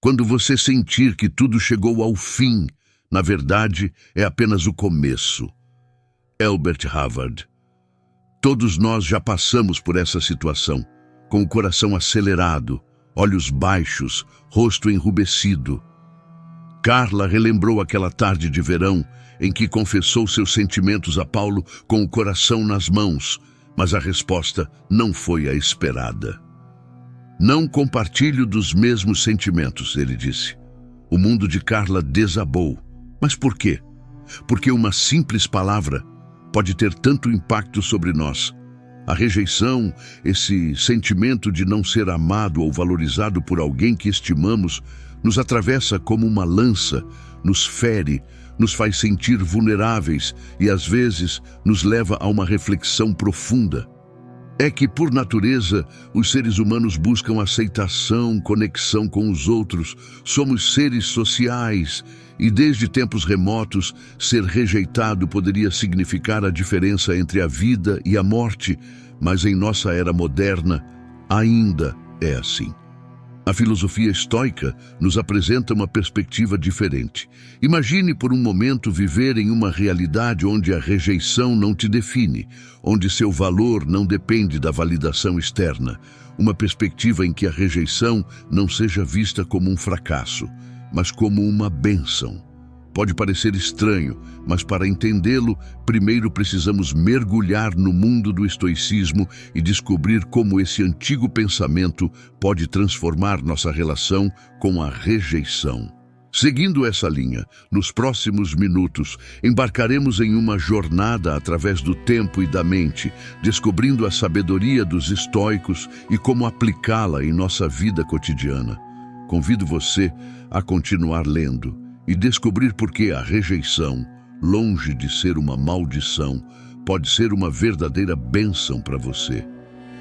Quando você sentir que tudo chegou ao fim, na verdade, é apenas o começo. Elbert Hubbard. Todos nós já passamos por essa situação, com o coração acelerado, olhos baixos, rosto enrubescido. Carla relembrou aquela tarde de verão em que confessou seus sentimentos a Paulo com o coração nas mãos, mas a resposta não foi a esperada. Não compartilho dos mesmos sentimentos, ele disse. O mundo de Carla desabou. Mas por quê? Porque uma simples palavra pode ter tanto impacto sobre nós. A rejeição, esse sentimento de não ser amado ou valorizado por alguém que estimamos, nos atravessa como uma lança, nos fere, nos faz sentir vulneráveis e, às vezes, nos leva a uma reflexão profunda. É que, por natureza, os seres humanos buscam aceitação, conexão com os outros. Somos seres sociais e, desde tempos remotos, ser rejeitado poderia significar a diferença entre a vida e a morte, mas em nossa era moderna ainda é assim. A filosofia estoica nos apresenta uma perspectiva diferente. Imagine por um momento viver em uma realidade onde a rejeição não te define, onde seu valor não depende da validação externa. Uma perspectiva em que a rejeição não seja vista como um fracasso, mas como uma bênção. Pode parecer estranho, mas para entendê-lo, primeiro precisamos mergulhar no mundo do estoicismo e descobrir como esse antigo pensamento pode transformar nossa relação com a rejeição. Seguindo essa linha, nos próximos minutos, embarcaremos em uma jornada através do tempo e da mente, descobrindo a sabedoria dos estoicos e como aplicá-la em nossa vida cotidiana. Convido você a continuar lendo e descobrir por que a rejeição, longe de ser uma maldição, pode ser uma verdadeira bênção para você.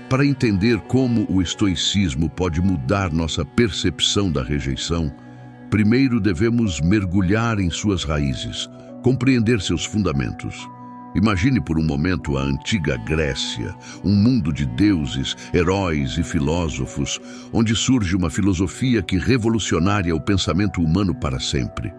Para entender como o estoicismo pode mudar nossa percepção da rejeição, primeiro devemos mergulhar em suas raízes, compreender seus fundamentos. Imagine por um momento a antiga Grécia, um mundo de deuses, heróis e filósofos, onde surge uma filosofia que revolucionaria o pensamento humano para sempre.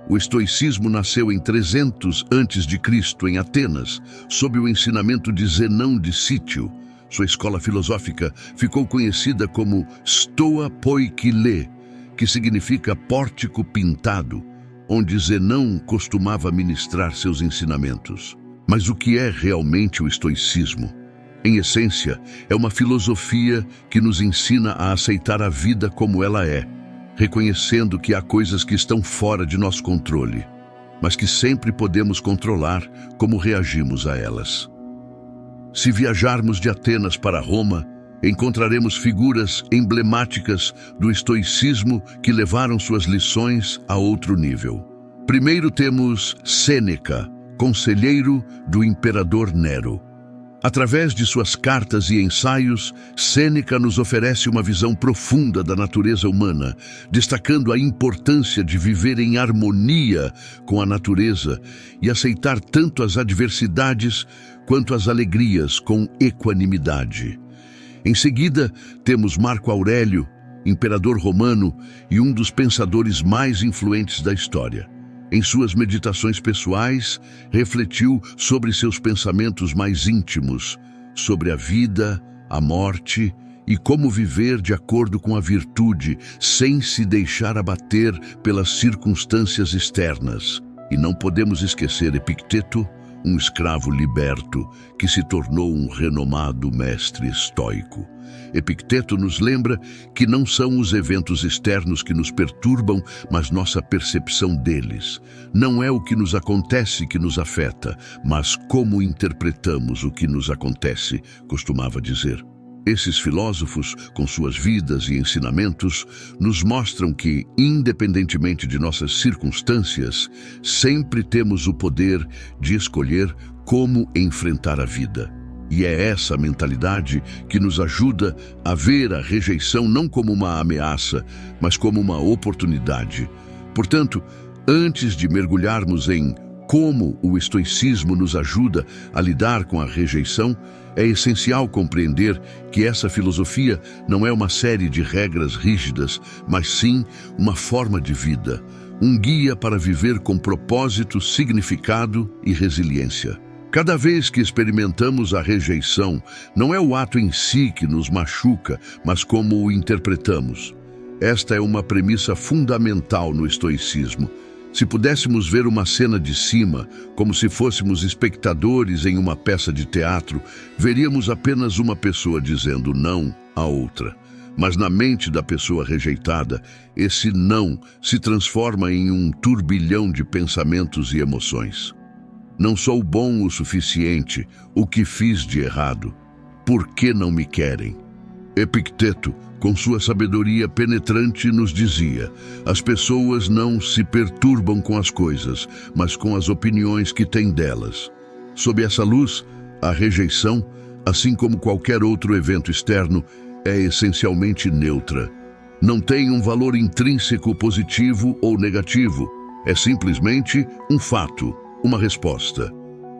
O estoicismo nasceu em 300 a.C., em Atenas, sob o ensinamento de Zenão de Cítio. Sua escola filosófica ficou conhecida como Stoa Poikile, que significa pórtico pintado, onde Zenão costumava ministrar seus ensinamentos. Mas o que é realmente o estoicismo? Em essência, é uma filosofia que nos ensina a aceitar a vida como ela é, reconhecendo que há coisas que estão fora de nosso controle, mas que sempre podemos controlar como reagimos a elas. Se viajarmos de Atenas para Roma, encontraremos figuras emblemáticas do estoicismo que levaram suas lições a outro nível. Primeiro temos Sêneca, conselheiro do imperador Nero. Através de suas cartas e ensaios, Sêneca nos oferece uma visão profunda da natureza humana, destacando a importância de viver em harmonia com a natureza e aceitar tanto as adversidades quanto as alegrias com equanimidade. Em seguida, temos Marco Aurélio, imperador romano e um dos pensadores mais influentes da história. Em suas meditações pessoais, refletiu sobre seus pensamentos mais íntimos, sobre a vida, a morte e como viver de acordo com a virtude, sem se deixar abater pelas circunstâncias externas. E não podemos esquecer Epicteto, um escravo liberto que se tornou um renomado mestre estoico. Epicteto nos lembra que não são os eventos externos que nos perturbam, mas nossa percepção deles. Não é o que nos acontece que nos afeta, mas como interpretamos o que nos acontece, costumava dizer. Esses filósofos, com suas vidas e ensinamentos, nos mostram que, independentemente de nossas circunstâncias, sempre temos o poder de escolher como enfrentar a vida. E é essa mentalidade que nos ajuda a ver a rejeição não como uma ameaça, mas como uma oportunidade. Portanto, antes de mergulharmos em como o estoicismo nos ajuda a lidar com a rejeição, é essencial compreender que essa filosofia não é uma série de regras rígidas, mas sim uma forma de vida, um guia para viver com propósito, significado e resiliência. Cada vez que experimentamos a rejeição, não é o ato em si que nos machuca, mas como o interpretamos. Esta é uma premissa fundamental no estoicismo. Se pudéssemos ver uma cena de cima, como se fôssemos espectadores em uma peça de teatro, veríamos apenas uma pessoa dizendo não à outra. Mas na mente da pessoa rejeitada, esse não se transforma em um turbilhão de pensamentos e emoções. Não sou bom o suficiente, o que fiz de errado? Por que não me querem? Epicteto, com sua sabedoria penetrante, nos dizia: as pessoas não se perturbam com as coisas, mas com as opiniões que têm delas. Sob essa luz, a rejeição, assim como qualquer outro evento externo, é essencialmente neutra. Não tem um valor intrínseco positivo ou negativo. É simplesmente um fato, uma resposta.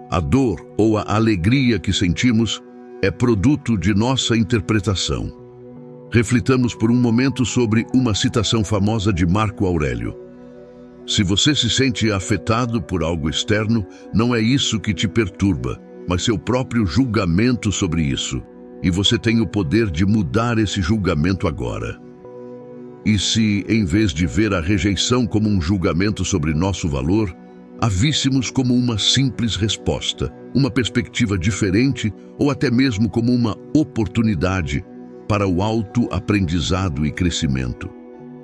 A dor ou a alegria que sentimos é produto de nossa interpretação. Reflitamos por um momento sobre uma citação famosa de Marco Aurélio. Se você se sente afetado por algo externo, não é isso que te perturba, mas seu próprio julgamento sobre isso. E você tem o poder de mudar esse julgamento agora. E se, em vez de ver a rejeição como um julgamento sobre nosso valor, a víssemos como uma simples resposta, uma perspectiva diferente ou até mesmo como uma oportunidade para o autoaprendizado e crescimento.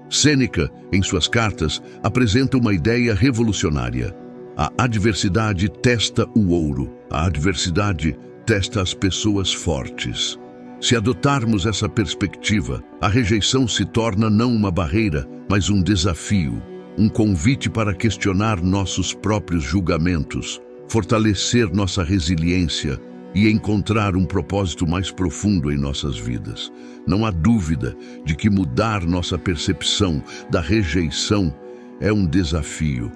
Sêneca, em suas cartas, apresenta uma ideia revolucionária. A adversidade testa o ouro. A adversidade testa as pessoas fortes. Se adotarmos essa perspectiva, a rejeição se torna não uma barreira, mas um desafio, um convite para questionar nossos próprios julgamentos, fortalecer nossa resiliência e encontrar um propósito mais profundo em nossas vidas. Não há dúvida de que mudar nossa percepção da rejeição é um desafio,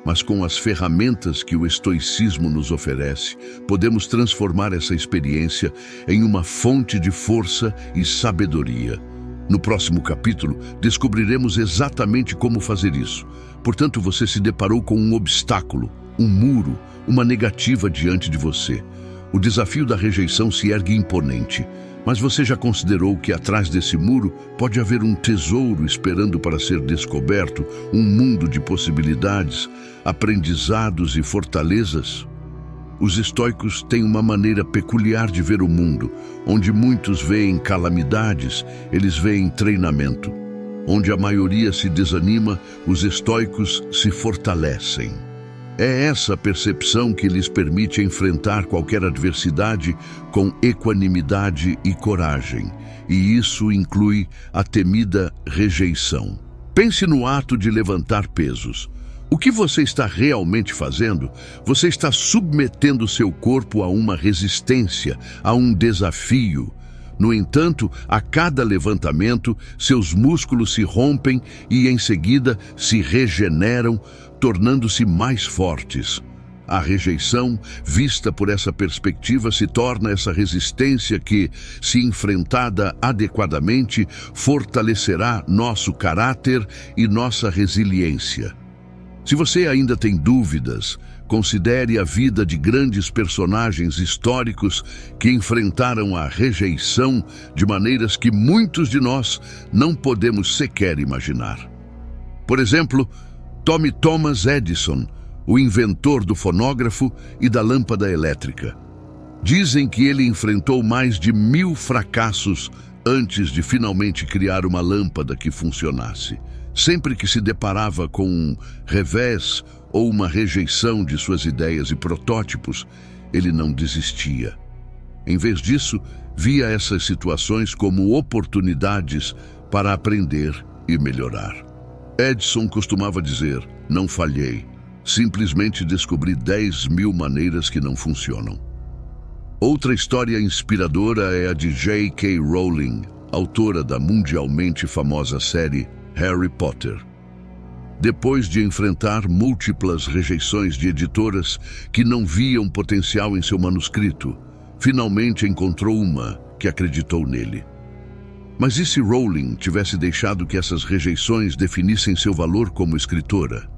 mas com as ferramentas que o estoicismo nos oferece, podemos transformar essa experiência em uma fonte de força e sabedoria. No próximo capítulo, descobriremos exatamente como fazer isso. Portanto, você se deparou com um obstáculo, um muro, uma negativa diante de você. O desafio da rejeição se ergue imponente, mas você já considerou que atrás desse muro pode haver um tesouro esperando para ser descoberto, um mundo de possibilidades, aprendizados e fortalezas? Os estoicos têm uma maneira peculiar de ver o mundo. Onde muitos veem calamidades, eles veem treinamento. Onde a maioria se desanima, os estoicos se fortalecem. É essa percepção que lhes permite enfrentar qualquer adversidade com equanimidade e coragem, e isso inclui a temida rejeição. Pense no ato de levantar pesos. O que você está realmente fazendo? Você está submetendo seu corpo a uma resistência, a um desafio. No entanto, a cada levantamento, seus músculos se rompem e, em seguida, se regeneram, tornando-se mais fortes. A rejeição, vista por essa perspectiva, se torna essa resistência que, se enfrentada adequadamente, fortalecerá nosso caráter e nossa resiliência. Se você ainda tem dúvidas, considere a vida de grandes personagens históricos que enfrentaram a rejeição de maneiras que muitos de nós não podemos sequer imaginar. Por exemplo, Thomas Edison, o inventor do fonógrafo e da lâmpada elétrica. Dizem que ele enfrentou mais de 1000 fracassos antes de finalmente criar uma lâmpada que funcionasse. Sempre que se deparava com um revés ou uma rejeição de suas ideias e protótipos, ele não desistia. Em vez disso, via essas situações como oportunidades para aprender e melhorar. Edison costumava dizer: não falhei, simplesmente descobri 10.000 maneiras que não funcionam. Outra história inspiradora é a de J.K. Rowling, autora da mundialmente famosa série Harry Potter. Depois de enfrentar múltiplas rejeições de editoras que não viam potencial em seu manuscrito, finalmente encontrou uma que acreditou nele. Mas e se Rowling tivesse deixado que essas rejeições definissem seu valor como escritora?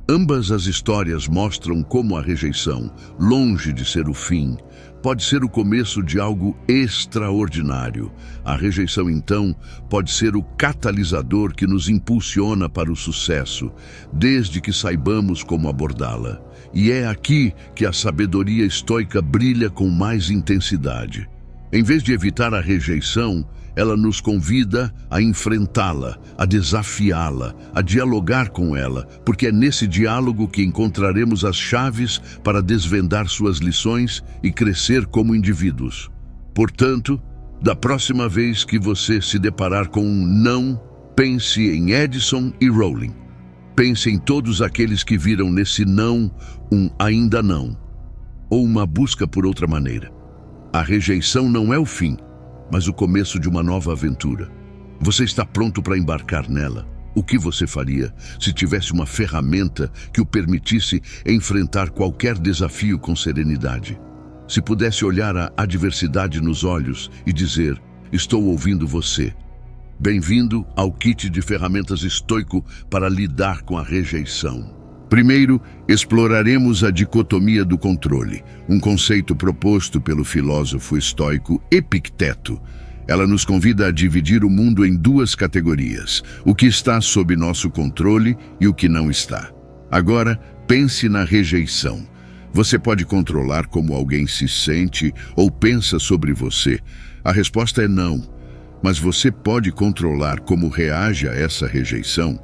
Ambas as histórias mostram como a rejeição, longe de ser o fim, pode ser o começo de algo extraordinário. A rejeição, então, pode ser o catalisador que nos impulsiona para o sucesso, desde que saibamos como abordá-la. E é aqui que a sabedoria estoica brilha com mais intensidade. Em vez de evitar a rejeição, ela nos convida a enfrentá-la, a desafiá-la, a dialogar com ela, porque é nesse diálogo que encontraremos as chaves para desvendar suas lições e crescer como indivíduos. Portanto, da próxima vez que você se deparar com um não, pense em Edison e Rowling. Pense em todos aqueles que viram nesse não um ainda não, ou uma busca por outra maneira. A rejeição não é o fim, mas o começo de uma nova aventura. Você está pronto para embarcar nela? O que você faria se tivesse uma ferramenta que o permitisse enfrentar qualquer desafio com serenidade? Se pudesse olhar a adversidade nos olhos e dizer: estou ouvindo você. Bem-vindo ao kit de ferramentas estoico para lidar com a rejeição. Primeiro, exploraremos a dicotomia do controle, um conceito proposto pelo filósofo estoico Epicteto. Ela nos convida a dividir o mundo em duas categorias: o que está sob nosso controle e o que não está. Agora, pense na rejeição. Você pode controlar como alguém se sente ou pensa sobre você. A resposta é não. Mas você pode controlar como reage a essa rejeição?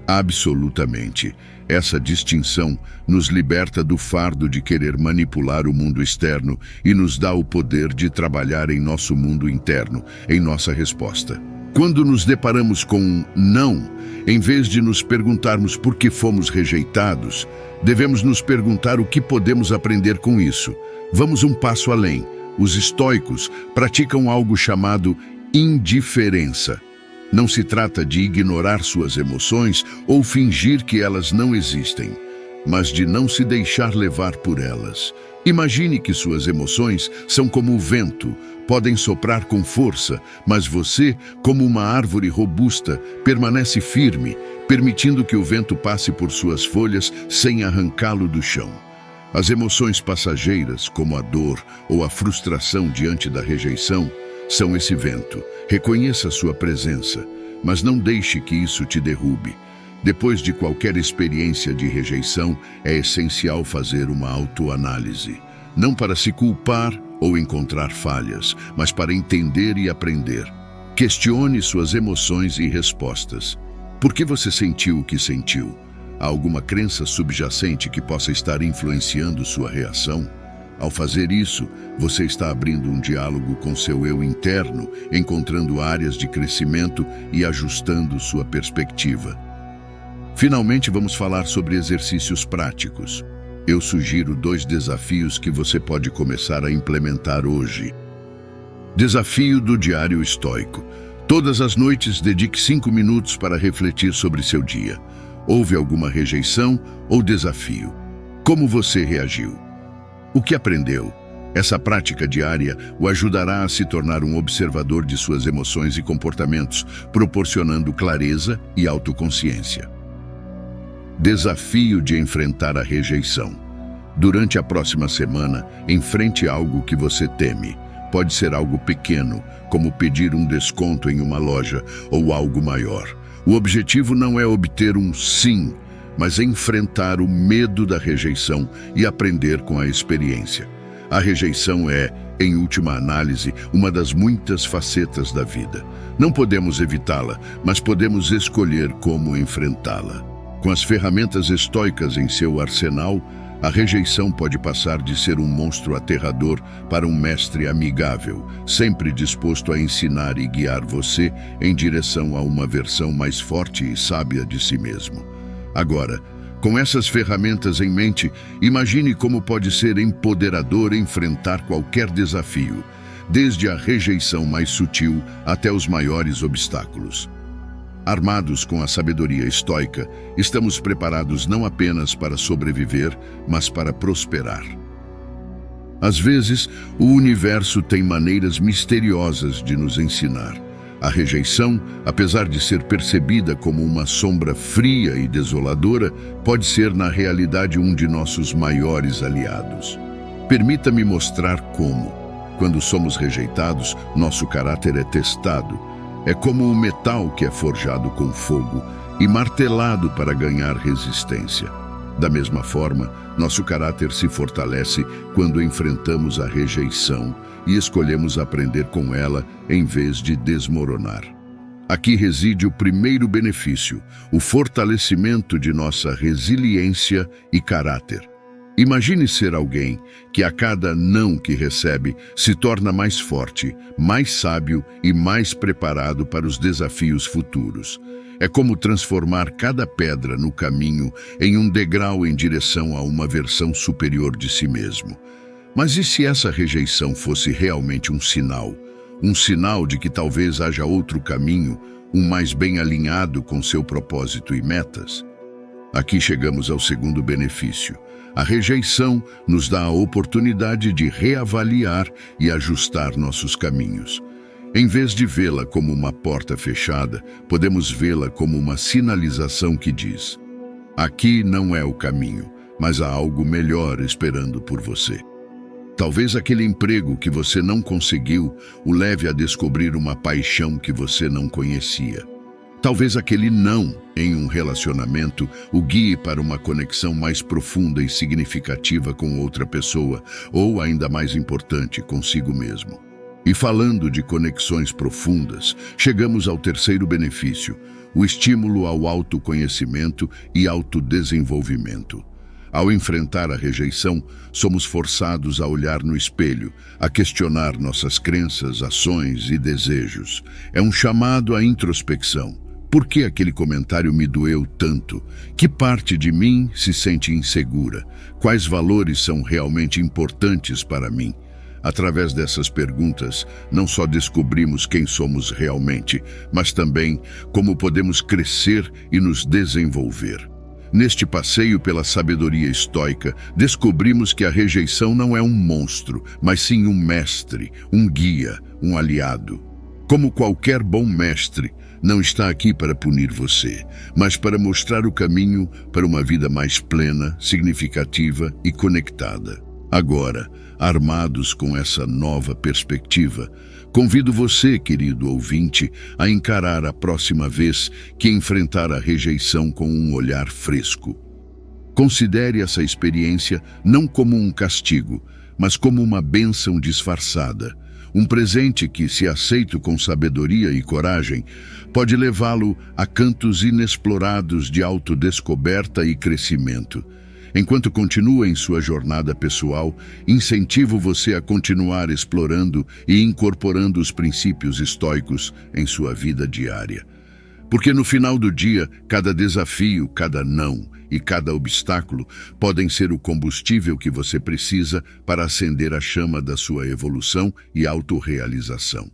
Absolutamente. Essa distinção nos liberta do fardo de querer manipular o mundo externo e nos dá o poder de trabalhar em nosso mundo interno, em nossa resposta. Quando nos deparamos com um não, em vez de nos perguntarmos por que fomos rejeitados, devemos nos perguntar o que podemos aprender com isso. Vamos um passo além. Os estoicos praticam algo chamado indiferença. Não se trata de ignorar suas emoções ou fingir que elas não existem, mas de não se deixar levar por elas. Imagine que suas emoções são como o vento, podem soprar com força, mas você, como uma árvore robusta, permanece firme, permitindo que o vento passe por suas folhas sem arrancá-lo do chão. As emoções passageiras, como a dor ou a frustração diante da rejeição, são esse vento. Reconheça sua presença, mas não deixe que isso te derrube. Depois de qualquer experiência de rejeição, é essencial fazer uma autoanálise. Não para se culpar ou encontrar falhas, mas para entender e aprender. Questione suas emoções e respostas. Por que você sentiu o que sentiu? Há alguma crença subjacente que possa estar influenciando sua reação? Ao fazer isso, você está abrindo um diálogo com seu eu interno, encontrando áreas de crescimento e ajustando sua perspectiva. Finalmente, vamos falar sobre exercícios práticos. Eu sugiro 2 desafios que você pode começar a implementar hoje. Desafio do Diário Estoico. Todas as noites, dedique 5 minutos para refletir sobre seu dia. Houve alguma rejeição ou desafio? Como você reagiu? O que aprendeu? Essa prática diária o ajudará a se tornar um observador de suas emoções e comportamentos, proporcionando clareza e autoconsciência. Desafio de enfrentar a rejeição. Durante a próxima semana, enfrente algo que você teme. Pode ser algo pequeno, como pedir um desconto em uma loja, ou algo maior. O objetivo não é obter um sim, mas enfrentar o medo da rejeição e aprender com a experiência. A rejeição é, em última análise, uma das muitas facetas da vida. Não podemos evitá-la, mas podemos escolher como enfrentá-la. Com as ferramentas estoicas em seu arsenal, a rejeição pode passar de ser um monstro aterrador para um mestre amigável, sempre disposto a ensinar e guiar você em direção a uma versão mais forte e sábia de si mesmo. Agora, com essas ferramentas em mente, imagine como pode ser empoderador enfrentar qualquer desafio, desde a rejeição mais sutil até os maiores obstáculos. Armados com a sabedoria estoica, estamos preparados não apenas para sobreviver, mas para prosperar. Às vezes, o universo tem maneiras misteriosas de nos ensinar. A rejeição, apesar de ser percebida como uma sombra fria e desoladora, pode ser na realidade um de nossos maiores aliados. Permita-me mostrar como. Quando somos rejeitados, nosso caráter é testado. É como um metal que é forjado com fogo e martelado para ganhar resistência. Da mesma forma, nosso caráter se fortalece quando enfrentamos a rejeição e escolhemos aprender com ela em vez de desmoronar. Aqui reside o primeiro benefício, o fortalecimento de nossa resiliência e caráter. Imagine ser alguém que a cada não que recebe se torna mais forte, mais sábio e mais preparado para os desafios futuros. É como transformar cada pedra no caminho em um degrau em direção a uma versão superior de si mesmo. Mas e se essa rejeição fosse realmente um sinal? Um sinal de que talvez haja outro caminho, um mais bem alinhado com seu propósito e metas? Aqui chegamos ao segundo benefício. A rejeição nos dá a oportunidade de reavaliar e ajustar nossos caminhos. Em vez de vê-la como uma porta fechada, podemos vê-la como uma sinalização que diz: aqui não é o caminho, mas há algo melhor esperando por você. Talvez aquele emprego que você não conseguiu o leve a descobrir uma paixão que você não conhecia. Talvez aquele não em um relacionamento o guie para uma conexão mais profunda e significativa com outra pessoa, ou, ainda mais importante, consigo mesmo. E falando de conexões profundas, chegamos ao terceiro benefício, o estímulo ao autoconhecimento e autodesenvolvimento. Ao enfrentar a rejeição, somos forçados a olhar no espelho, a questionar nossas crenças, ações e desejos. É um chamado à introspecção. Por que aquele comentário me doeu tanto? Que parte de mim se sente insegura? Quais valores são realmente importantes para mim? Através dessas perguntas, não só descobrimos quem somos realmente, mas também como podemos crescer e nos desenvolver. Neste passeio pela sabedoria estoica, descobrimos que a rejeição não é um monstro, mas sim um mestre, um guia, um aliado. Como qualquer bom mestre, não está aqui para punir você, mas para mostrar o caminho para uma vida mais plena, significativa e conectada. Agora, armados com essa nova perspectiva, convido você, querido ouvinte, a encarar a próxima vez que enfrentar a rejeição com um olhar fresco. Considere essa experiência não como um castigo, mas como uma bênção disfarçada. Um presente que, se aceito com sabedoria e coragem, pode levá-lo a cantos inexplorados de autodescoberta e crescimento. Enquanto continua em sua jornada pessoal, incentivo você a continuar explorando e incorporando os princípios estoicos em sua vida diária. Porque no final do dia, cada desafio, cada não e cada obstáculo podem ser o combustível que você precisa para acender a chama da sua evolução e autorrealização.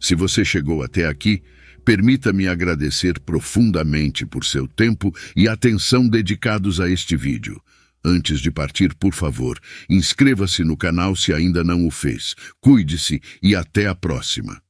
Se você chegou até aqui, permita-me agradecer profundamente por seu tempo e atenção dedicados a este vídeo. Antes de partir, por favor, inscreva-se no canal se ainda não o fez. Cuide-se e até a próxima.